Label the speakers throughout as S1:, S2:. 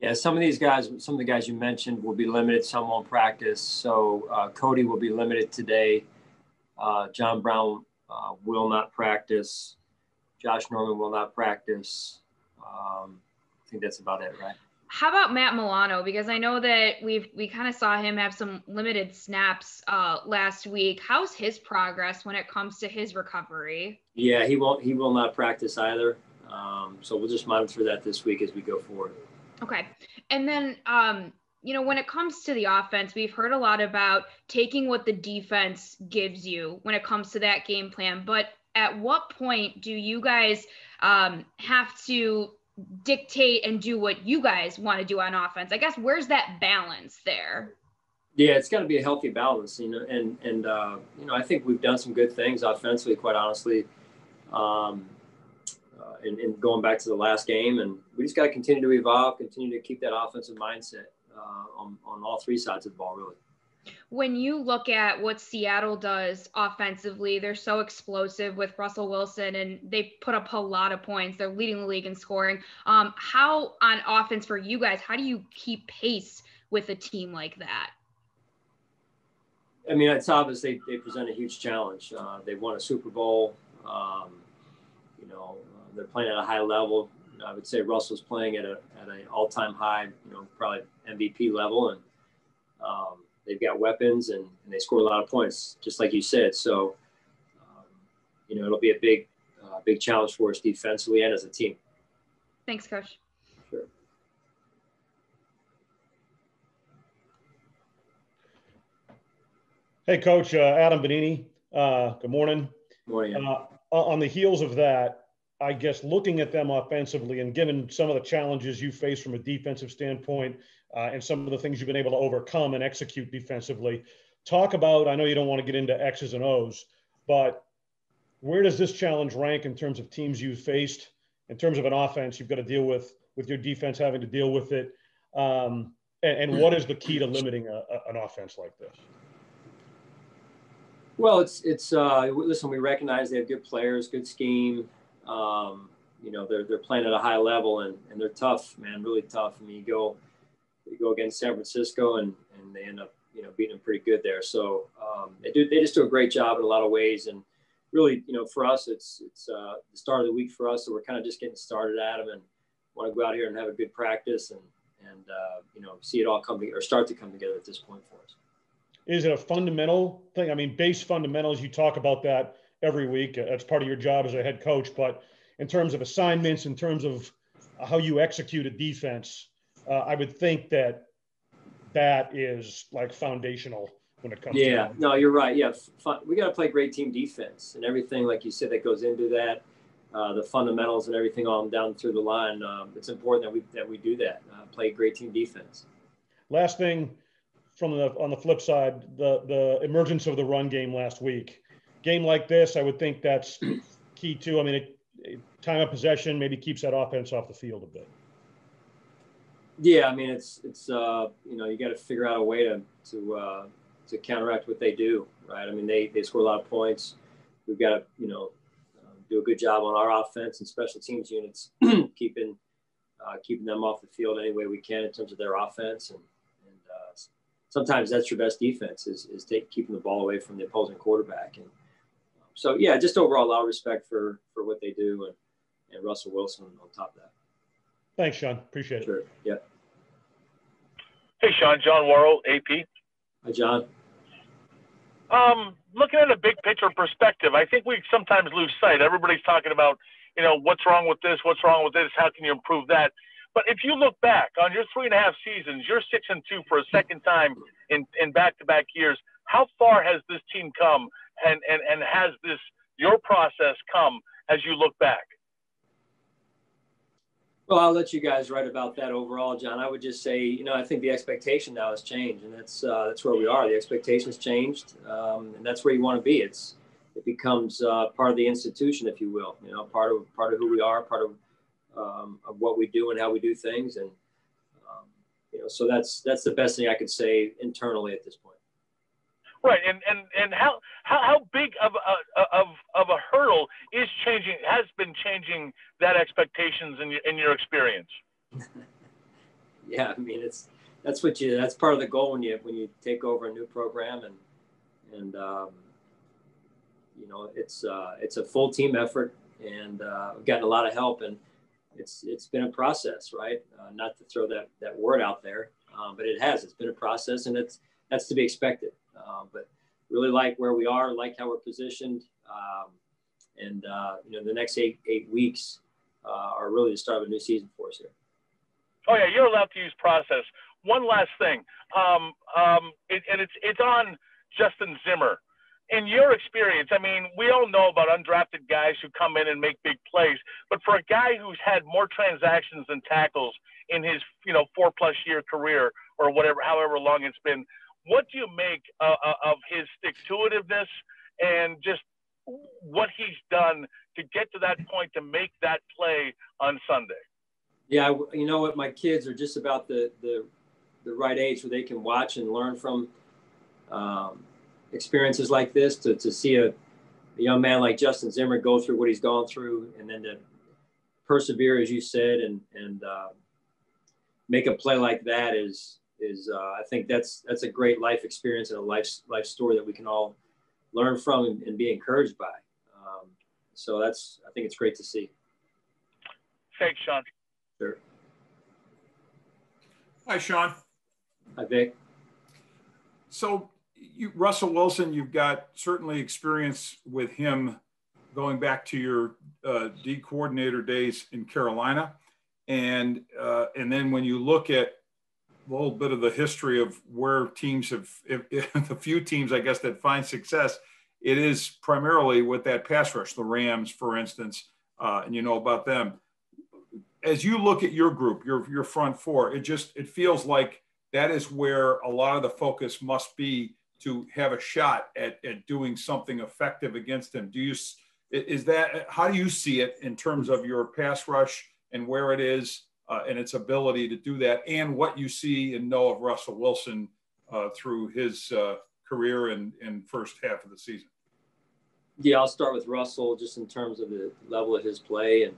S1: Yeah, some of the guys you mentioned will be limited. Some won't practice. So Cody will be limited today. John Brown will not practice. Josh Norman will not practice. I think that's about it, right?
S2: How about Matt Milano? Because I know that we kind of saw him have some limited snaps last week. How's his progress when it comes to his recovery?
S1: Yeah, he will not practice either. So we'll just monitor that this week as we go forward.
S2: Okay. And then, when it comes to the offense, we've heard a lot about taking what the defense gives you when it comes to that game plan. But at what point do you guys have to dictate and do what you guys want to do on offense? I guess, where's that balance there?
S1: Yeah, it's got to be a healthy balance, and I think we've done some good things offensively, quite honestly. And going back to the last game, and we just got to continue to evolve, continue to keep that offensive mindset on all three sides of the ball, really.
S2: When you look at what Seattle does offensively, they're so explosive with Russell Wilson, and they put up a lot of points. They're leading the league in scoring. How on offense for you guys, how do you keep pace with a team like that?
S1: I mean, it's obvious they present a huge challenge. They've won a Super Bowl. They're playing at a high level. I would say Russell's playing at an all-time high, probably MVP level, and they've got weapons and they score a lot of points, just like you said. So, it'll be a big challenge for us defensively and as a team.
S2: Thanks, Coach.
S1: Sure.
S3: Hey, Coach, Adam Benini. Good morning.
S1: Good morning.
S3: On the heels of that, I guess looking at them offensively and given some of the challenges you face from a defensive standpoint and some of the things you've been able to overcome and execute defensively, talk about, I know you don't want to get into X's and O's, but where does this challenge rank in terms of teams you've faced, in terms of an offense you've got to deal with your defense having to deal with it? And what is the key to limiting an offense like this?
S1: Well, it's listen, we recognize they have good players, good scheme. They're playing at a high level and they're tough, man, really tough. I mean, you go against San Francisco and they end up, beating them pretty good there. So they just do a great job in a lot of ways. And really, for us, it's the start of the week for us. So we're kind of just getting started at them and want to go out here and have a good practice and see it all start to come together at this point for us.
S3: Is it a fundamental thing? I mean, base fundamentals, you talk about that every week. That's part of your job as a head coach. But in terms of assignments, in terms of how you execute a defense, I would think that is like foundational when it comes to that.
S1: No, you're right. Yeah, we got to play great team defense and everything, like you said, that goes into that, the fundamentals and everything on down through the line. It's important that we do that, play great team defense.
S3: Last thing on the flip side, the emergence of the run game last week. Game like this, I would think that's key too. I mean, time of possession maybe keeps that offense off the field a bit.
S1: Yeah, I mean, it's you got to figure out a way to counteract what they do, right? I mean, they score a lot of points. We've got to do a good job on our offense and special teams units, keeping them off the field any way we can in terms of their offense. And sometimes that's your best defense is keeping the ball away from the opposing quarterback. And so, yeah, just overall, a lot of respect for what they do and Russell Wilson on top of that.
S3: Thanks, Sean. Appreciate it.
S1: Sure. Yeah.
S4: Hey, Sean. John Worrell, AP.
S1: Hi, John.
S4: Looking at a big picture perspective, I think we sometimes lose sight. Everybody's talking about, what's wrong with this? What's wrong with this? How can you improve that? But if you look back on your 3.5 seasons, you're 6-2 for a second time in back-to-back years. How far has this team come and has your process come as you look back?
S1: Well, I'll let you guys write about that overall, John. I would just say, I think the expectation now has changed, and that's where we are. The expectation's changed, and that's where you want to be. It becomes part of the institution, if you will. Part of who we are, part of what we do and how we do things, and so that's the best thing I could say internally at this point.
S4: Right, and how big of a hurdle has been changing that expectations in your experience?
S1: Yeah, I mean, that's part of the goal when you take over a new program, and it's a full team effort, and we've gotten a lot of help, and it's been a process, right? Not to throw that word out there, but it's been a process, and that's to be expected. But really like where we are, like how we're positioned, and the next eight weeks are really the start of a new season for us here.
S4: Oh yeah, you're allowed to use process. One last thing, it's on Justin Zimmer. In your experience, I mean, we all know about undrafted guys who come in and make big plays, but for a guy who's had more transactions than tackles in his 4+ year career or whatever, however long it's been, what do you make of his stick-to-itiveness and just what he's done to get to that point to make that play on Sunday?
S1: Yeah, you know what? My kids are just about the right age where they can watch and learn from experiences like this. To see a young man like Justin Zimmer go through what he's gone through, and then to persevere, as you said, and make a play like that is I think that's a great life experience and a life story that we can all learn from and be encouraged by. So I think it's great to see.
S4: Thanks, Sean.
S1: Sure.
S5: Hi, Sean.
S1: Hi, Vic.
S5: So Russell Wilson, you've got certainly experience with him going back to your D coordinator days in Carolina. And then when you look at a little bit of the history of where teams have, the few teams, I guess, that find success, it is primarily with that pass rush, the Rams, for instance, and you know about them. As you look at your group, your front four, it feels like that is where a lot of the focus must be to have a shot at doing something effective against him. How do you see it in terms of your pass rush and where it is and its ability to do that, and what you see and know of Russell Wilson through his career and first half of the season?
S1: Yeah, I'll start with Russell just in terms of the level of his play. And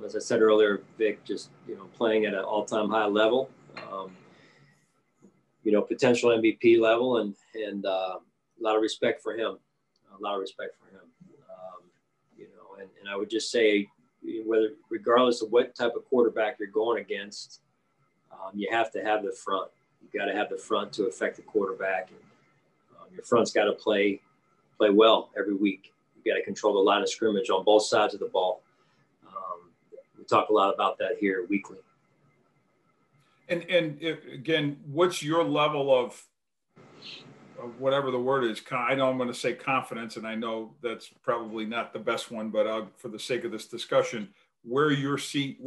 S1: as I said earlier, Vic, just, playing at an all-time high level, potential MVP level, and a lot of respect for him. And I would just say, regardless of what type of quarterback you're going against, you have to have the front. You've got to have the front to affect the quarterback. And your front's got to play well every week. You've got to control the line of scrimmage on both sides of the ball. We talk a lot about that here weekly.
S5: And again, what's your level of whatever the word is? I know I'm going to say confidence, and I know that's probably not the best one, but for the sake of this discussion, where you see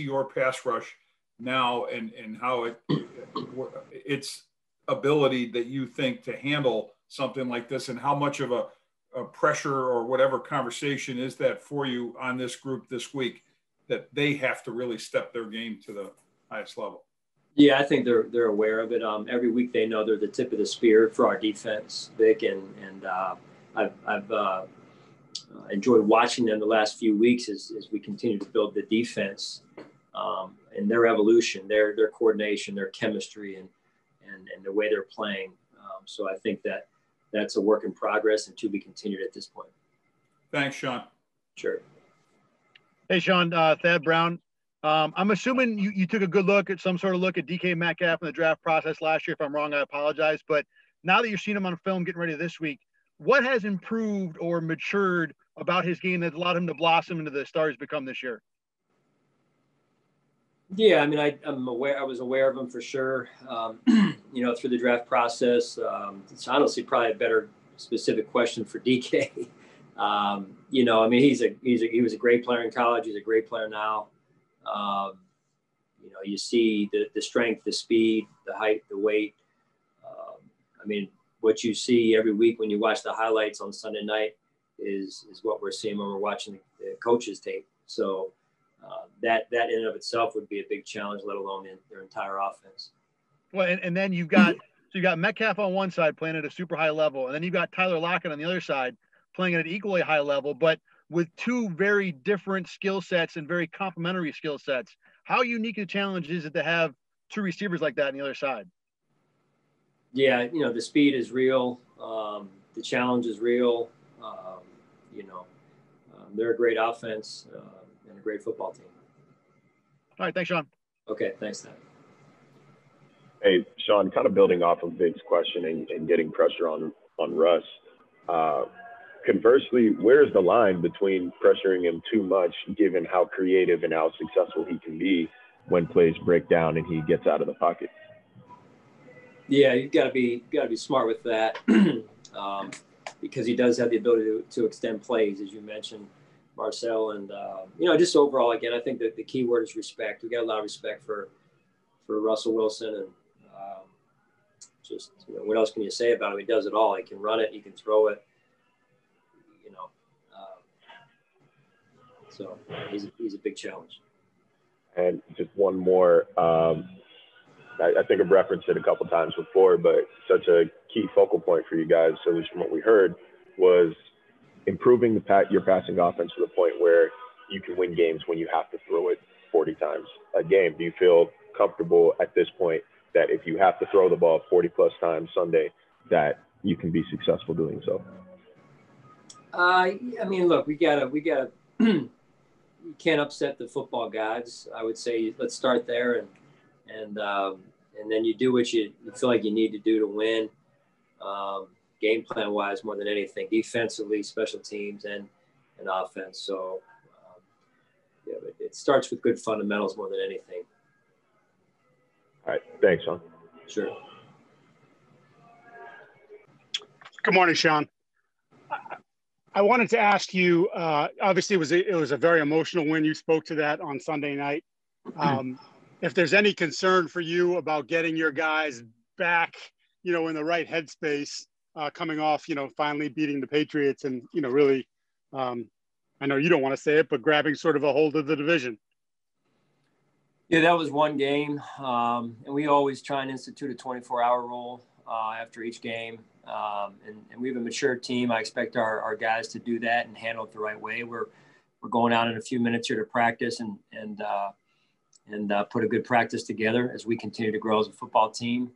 S5: your pass rush now, and how its ability that you think to handle something like this, and how much of a pressure or whatever conversation is that for you on this group this week, that they have to really step their game to the highest level?
S1: Yeah, I think they're aware of it. Every week they know they're the tip of the spear for our defense, Vic, and I've enjoyed watching them the last few weeks as we continue to build the defense, and their evolution, their coordination, their chemistry, and the way they're playing. So I think that's a work in progress and to be continued at this point.
S5: Thanks, Sean.
S1: Sure.
S6: Hey, Sean, Thad Brown. I'm assuming you took a good look at DK Metcalf in the draft process last year. If I'm wrong, I apologize. But now that you've seen him on film getting ready this week, what has improved or matured about his game that's allowed him to blossom into the star he's become this year?
S1: Yeah, I mean, I was aware of him for sure, through the draft process. It's honestly probably a better specific question for DK. I mean, he was a great player in college. He's a great player now. You see the strength, the speed, the height, the weight. I mean, what you see every week when you watch the highlights on Sunday night is what we're seeing when we're watching the coaches tape. So that in and of itself would be a big challenge, let alone their entire offense.
S6: Well, and then you've got Metcalf on one side playing at a super high level, and then you've got Tyler Lockett on the other side playing at an equally high level, but with two very different skill sets and very complementary skill sets. How unique a challenge is it to have two receivers like that on the other side.
S1: Yeah, the speed is real. The challenge is real. They're a great offense and a great football team.
S6: All right, thanks, Sean.
S1: Okay, thanks, Thad.
S7: Hey, Sean, kind of building off of Vic's question and getting pressure on Russ. Conversely, where's the line between pressuring him too much, given how creative and how successful he can be when plays break down and he gets out of the pocket?
S1: Yeah, you've got to be smart with that because he does have the ability to extend plays, as you mentioned, Marcel. And just overall, again, I think that the key word is respect. We got a lot of respect for Russell Wilson, and what else can you say about him? He does it all. He can run it, he can throw it. So he's a big challenge.
S7: And just one more. I think I've referenced it a couple times before, but such a key focal point for you guys, at least from what we heard, was improving your passing offense to the point where you can win games when you have to throw it 40 times a game. Do you feel comfortable at this point that if you have to throw the ball 40 plus times Sunday, that you can be successful doing so?
S1: Look, we gotta you can't upset the football gods. I would say let's start there, and then you do what you feel like you need to do to win, game plan wise more than anything, defensively, special teams, and offense. So but it starts with good fundamentals more than anything.
S7: All right, thanks, Sean.
S1: Sure.
S8: Good morning, Sean. I wanted to ask you, obviously it was a very emotional win. You spoke to that on Sunday night. If there's any concern for you about getting your guys back, in the right headspace, coming off, finally beating the Patriots and, really, I know you don't want to say it, but grabbing sort of a hold of the division.
S1: Yeah, that was one game. And we always try and institute a 24-hour rule after each game. And we have a mature team. I expect our guys to do that and handle it the right way. We're going out in a few minutes here to practice and put a good practice together as we continue to grow as a football team.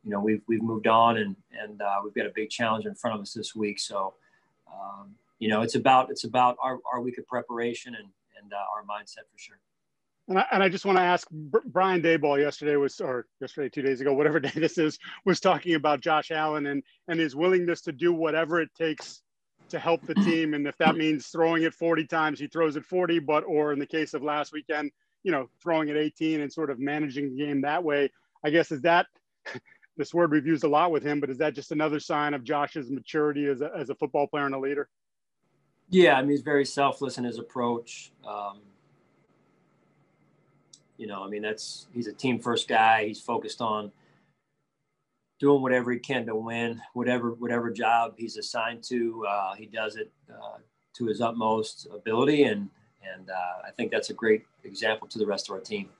S1: We've moved on and we've got a big challenge in front of us this week. So, it's about our week of preparation and our mindset for sure.
S8: And I just want to ask, Brian Daboll yesterday, 2 days ago, whatever day this is, was talking about Josh Allen and his willingness to do whatever it takes to help the team. And if that means throwing it 40 times, he throws it 40, or in the case of last weekend, throwing it 18 and sort of managing the game that way. I guess, is that this word we've used a lot with him, but is that just another sign of Josh's maturity as a football player and a leader?
S1: Yeah, he's very selfless in his approach. He's a team first guy. He's focused on doing whatever he can to win, whatever job he's assigned to. He does it to his utmost ability. And I think that's a great example to the rest of our team.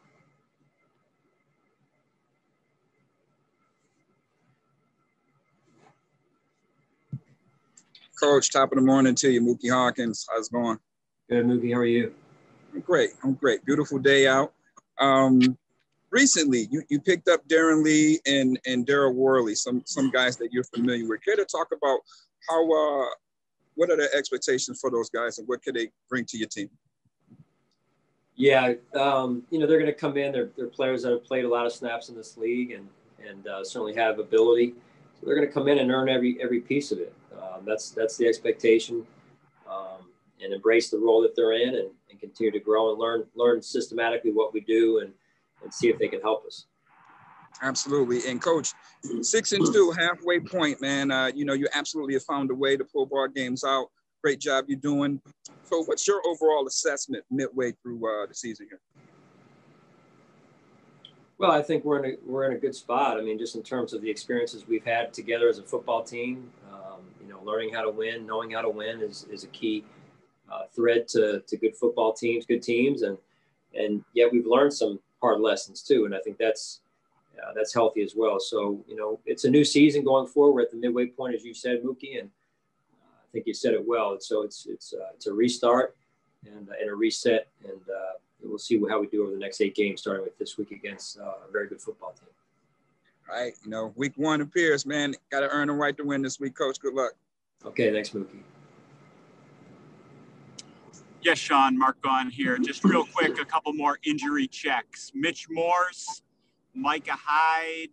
S9: Coach, top of the morning to you, Mookie Hawkins. How's it going?
S1: Good, Mookie. How are you?
S9: I'm great. Beautiful day out. Recently, you picked up Darren Lee and Darryl Worley, some guys that you're familiar with. Care to talk about what are the expectations for those guys and what could they bring to your team?
S1: Yeah, they're going to come in. They're players that have played a lot of snaps in this league and certainly have ability. So they're going to come in and earn every piece of it. That's the expectation, and embrace the role that they're in and continue to grow and learn systematically what we do and see if they can help us.
S9: Absolutely. And Coach, 6-2, halfway point, man. You absolutely have found a way to pull ball games out. Great job you're doing. So what's your overall assessment midway through the season here?
S1: Well, I think we're in a good spot. Just in terms of the experiences we've had together as a football team, learning how to win, knowing how to win is a key thread to good football teams, good teams. And yet we've learned some hard lessons too. And I think that's healthy as well. So, it's a new season going forward. We're at the midway point, as you said, Mookie, and I think you said it well. So it's a restart and a reset. And, we'll see how we do over the next 8 games, starting with this week against a very good football team.
S9: Right. You know, week 1 appears, man. Got to earn the right to win this week, Coach. Good luck.
S1: Okay, thanks, Mookie.
S10: Yes, Sean, Mark Gahn here. Just real quick, a couple more injury checks. Mitch Morse, Micah Hyde,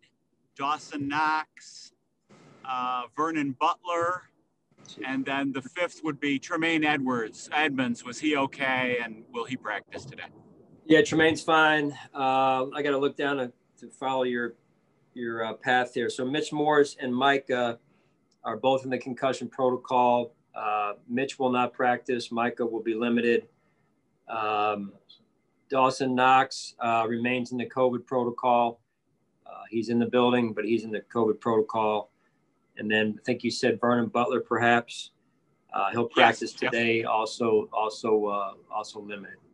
S10: Dawson Knox, Vernon Butler, and then the 5th would be Tremaine Edmonds. Was he okay, and will he practice today?
S1: Yeah, Tremaine's fine. I got to look down to follow your path here. So Mitch Morse and Micah are both in the concussion protocol. Mitch will not practice. Micah will be limited. Dawson Knox remains in the COVID protocol. He's in the building, but he's in the COVID protocol. And then I think you said Vernon Butler, perhaps. He'll practice today. Yes. Also limited.